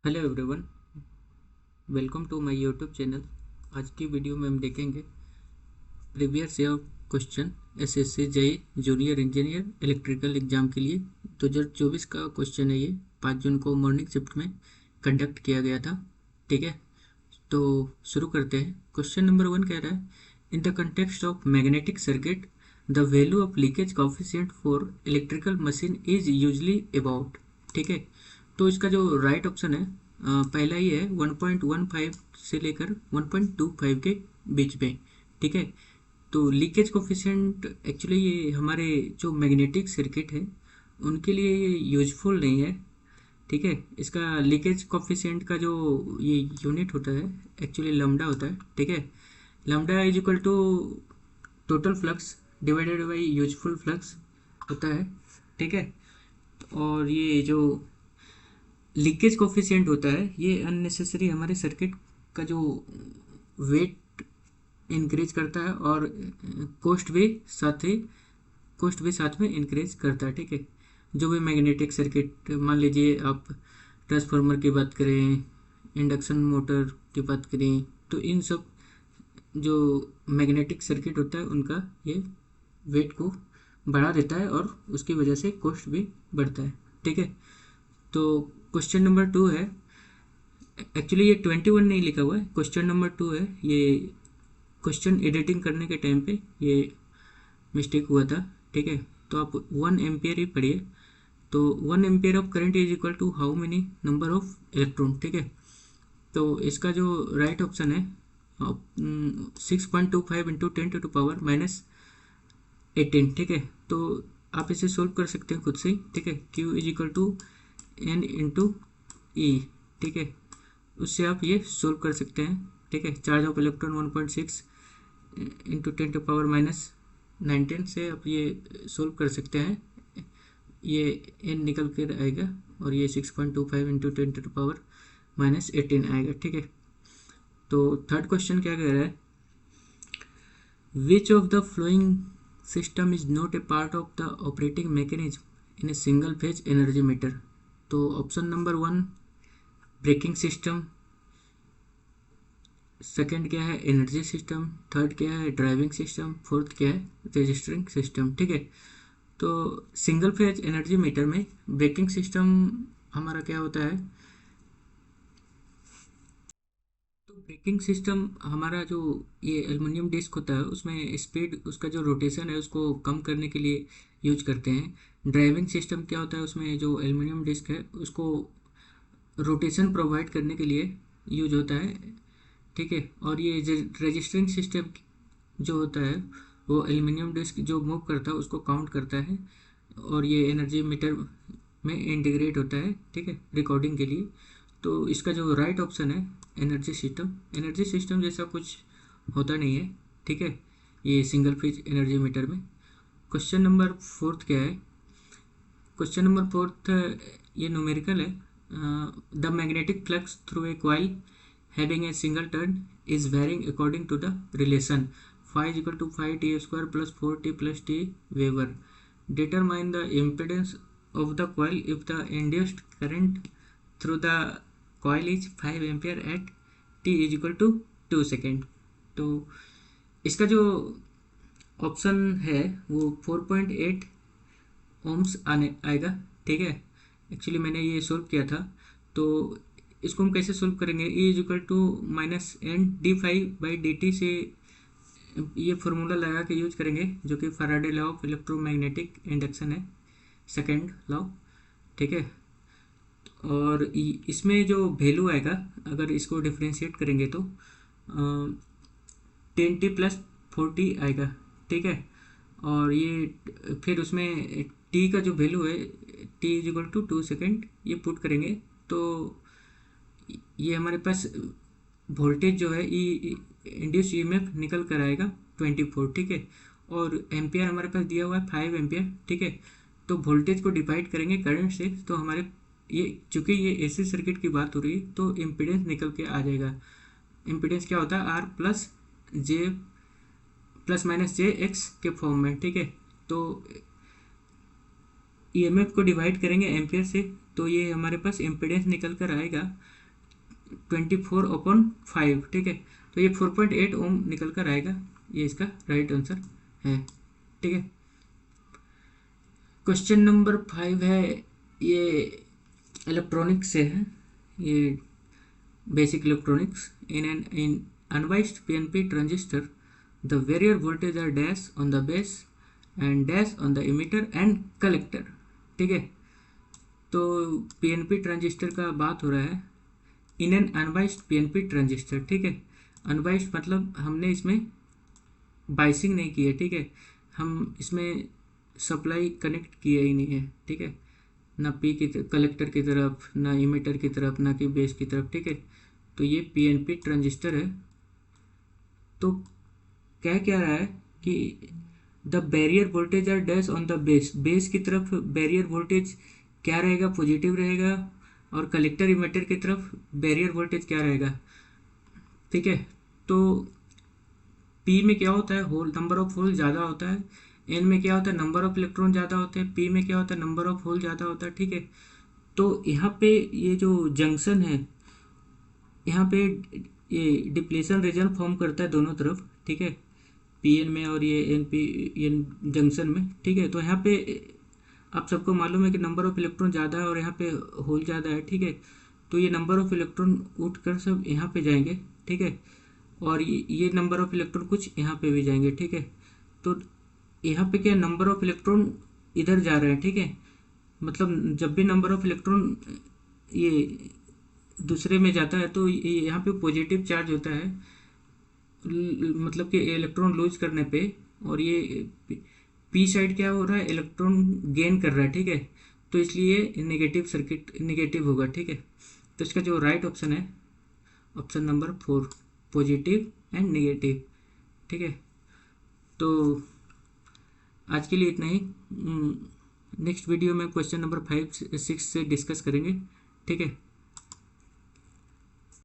Hello everyone, welcome to my YouTube channel. आज की video में हम देखेंगे previous year question SSC JEE junior engineer electrical exam के लिए 2024 का क्वेश्चन है। ये 5 जून को मॉर्निंग शिफ्ट में कंडक्ट किया गया था। ठीक है, तो शुरू करते हैं। क्वेश्चन नंबर 1 कह रहा है, in the context of magnetic circuit the value of leakage coefficient for electrical machine is usually about. ठीक है, तो इसका जो राइट ऑप्शन है पहला ही है 1.15 से लेकर 1.25 के बीच में। ठीक है, तो लीकेज कोफिशिएंट एक्चुअली ये हमारे जो मैग्नेटिक सर्किट है उनके लिए ये यूजफुल नहीं है। ठीक है, इसका लीकेज कोफिशिएंट का जो ये यूनिट होता है एक्चुअली लैम्डा होता है। ठीक है, lambda is equal to total flux divided by useful flux होता है। ठीक है, और ये जो लीकेज कोफिशिएंट होता है ये अननेसेसरी हमारे सर्किट का जो वेट इंक्रीज करता है और कॉस्ट भी साथ में इंक्रीज करता है। ठीक है, जो भी मैग्नेटिक सर्किट, मान लीजिए आप ट्रांसफार्मर की बात करें, इंडक्शन मोटर की बात करें, तो इन सब जो मैग्नेटिक सर्किट होता है उनका ये वेट को बढ़ा देता है और उसकी वजह से कॉस्ट भी बढ़ता है। ठीक है, तो क्वेश्चन नंबर 2 है, एक्चुअली ये 21 नहीं लिखा हुआ है, क्वेश्चन नंबर 2 है। ये क्वेश्चन एडिटिंग करने के टाइम पे ये मिस्टेक हुआ था। ठीक है, तो आप 1 एम्पियर ही पढ़िए। तो 1 ampere of current is equal to how many number of electron. ठीक है, तो इसका जो राइट ऑप्शन है 6.25 इंटू 10⁻⁻18। ठीक है, तो आप इसे सोल्व कर सकते हैं खुद से ही। ठीक है, Q is equal to N into E. ठीक है, उससे आप ये सोल्व कर सकते हैं। ठीक है, चार्ज ऑफ इलेक्ट्रॉन 1.6 इंटू 10⁻⁻19 से आप ये सोल्व कर सकते हैं। ये n निकल कर आएगा और ये 6.25 इंटू 10⁻⁻18 आएगा। ठीक है, तो थर्ड क्वेश्चन क्या कह रहा है, which of the following system is not a part of the operating mechanism in a single phase energy meter. तो option number 1 braking system, second क्या है एनर्जी सिस्टम, थर्ड क्या है ड्राइविंग सिस्टम, फोर्थ क्या है रजिस्टरिंग सिस्टम। ठीक है, तो सिंगल फेज एनर्जी मीटर में ब्रेकिंग सिस्टम हमारा क्या होता है, तो ब्रेकिंग सिस्टम हमारा जो ये एल्युमिनियम डिस्क होता है उसमें स्पीड, उसका जो रोटेशन है उसको कम करने के लिए यूज करते हैं। ड्राइविंग सिस्टम क्या होता है, उसमें जो एल्युमिनियम डिस्क है उसको रोटेशन प्रोवाइड करने के लिए यूज होता है। ठीक है, और ये रजिस्टरिंग सिस्टम जो होता है वो एल्युमिनियम डिस्क जो मूव करता है उसको काउंट करता है और ये एनर्जी मीटर में इंटीग्रेट होता है। ठीक है, रिकॉर्डिंग के लिए। तो इसका जो राइट ऑप्शन है एनर्जी सिस्टम जैसा कुछ होता नहीं है। ठीक है, ये सिंगल फेज एनर्जी मीटर में। क्वेश्चन नंबर 4 क्या है, क्वेश्चन नंबर 4 ये न्यूमेरिकल है। The magnetic flux through a coil having a single turn is varying according to the relation phi is equal to phi t square plus 4t plus t Weber. Determine the impedance of the coil if the induced current through the coil is 5 ampere at t is equal to 2 second। तो इसका जो option है वो 4.8 ohms आने आएगा। ठीक है, actually मैंने ये सोल्व किया था। तो इसको हम कैसे सोल्व करेंगे, E is equal to -N/d∅/dt से ये फॉर्मूला लगा के यूज करेंगे जो कि Faraday law of electromagnetic induction है, सेकंड लॉ। ठीक है, और इसमें जो वैल्यू आएगा अगर इसको डिफ्रेंशिएट करेंगे तो 10t प्लस 4t आएगा। ठीक है, और ये फिर उसमें t का जो वैल्यू है t is equal to 2 second ये पुट करेंगे तो ये हमारे पास वोल्टेज जो है इंड्यूस ईएमएफ निकल कर आएगा 24। ठीक है, और एम्पियर हमारे पास दिया हुआ है 5 एम्पियर। ठीक है, तो वोल्टेज को डिवाइड करेंगे करंट से तो हमारे ये चूंकि ये एसी सर्किट की बात हो रही है तो इम्पीडेंस निकल के आ जाएगा। इम्पीडेंस क्या होता है R plus minus j X के फॉर्म में। ठीक है, तो ईएमएफ को डिवाइड करेंगे एम्पियर से तो ये हमारे पास इम्पीडेंस निकल कर आएगा 24/5, ठीक है। तो ये 4.8 ओम निकल कर आएगा, ये इसका राइट आंसर है, ठीक है। क्वेश्चन नंबर 5 है, ये इलेक्ट्रॉनिक्स से है, ये basic electronics. In unbiased PNP transistor the barrier voltage are dash on the base and dash on the emitter and collector, ठीक है। तो पीएनपी ट्रांजिस्टर का बात हो रहा है in an unbiased PNP transistor, ठीक है। अनबाइस्ड मतलब हमने इसमें बाइसिंग नहीं की है, ठीक है। हम इसमें सप्लाई कनेक्ट किया ही नहीं है, ठीक है, ना पी की कलेक्टर की तरफ, ना इमीटर की तरफ, ना कि बेस की तरफ, ठीक है। तो ये पीएनपी ट्रांजिस्टर है। तो कह क्या रहा है कि the barrier voltage are dash on the base, base की तरफ बैरियर वोल्टेज क्या रहेगा, पॉजिटिव रहेगा, और कलेक्टर इमीटर की तरफ बैरियर वोल्टेज क्या रहेगा, ठीक है। तो पी में क्या होता है, होल नंबर ऑफ होल ज़्यादा होता है, एन में क्या होता है, नंबर ऑफ इलेक्ट्रॉन ज़्यादा होते हैं, पी में क्या होता है, नंबर ऑफ होल ज़्यादा होता है, ठीक है। तो यहाँ पे ये जो जंक्शन है, यहाँ पे ये डिप्लेशन रीजन फॉर्म करता है दोनों तरफ, ठीक है, पी एन में और ये एन पी एन जंक्शन में, ठीक है। तो यहाँ पे आप सबको मालूम है कि नंबर ऑफ इलेक्ट्रॉन ज़्यादा है और यहाँ पे होल ज़्यादा है, ठीक है। तो ये नंबर ऑफ इलेक्ट्रॉन उठ कर सब यहाँ पे जाएंगे, ठीक है, और ये नंबर ऑफ इलेक्ट्रॉन कुछ यहाँ पे भी जाएंगे, ठीक है। तो यहाँ पे क्या नंबर ऑफ इलेक्ट्रॉन इधर जा रहे हैं, ठीक है। मतलब जब भी नंबर ऑफ इलेक्ट्रॉन ये दूसरे में जाता है तो यहाँ पे पॉजिटिव चार्ज होता है, मतलब कि इलेक्ट्रॉन लूज करने पे, और ये पी साइड क्या हो रहा है, इलेक्ट्रॉन गेन कर रहा है, ठीक है। तो इसलिए नेगेटिव सर्किट नेगेटिव होगा, ठीक है। तो इसका जो राइट ऑप्शन है option number 4, positive and negative, ठीक है। तो आज के लिए इतना ही। नेक्स्ट वीडियो में क्वेश्चन नंबर 5 6 से डिस्कस करेंगे, ठीक है।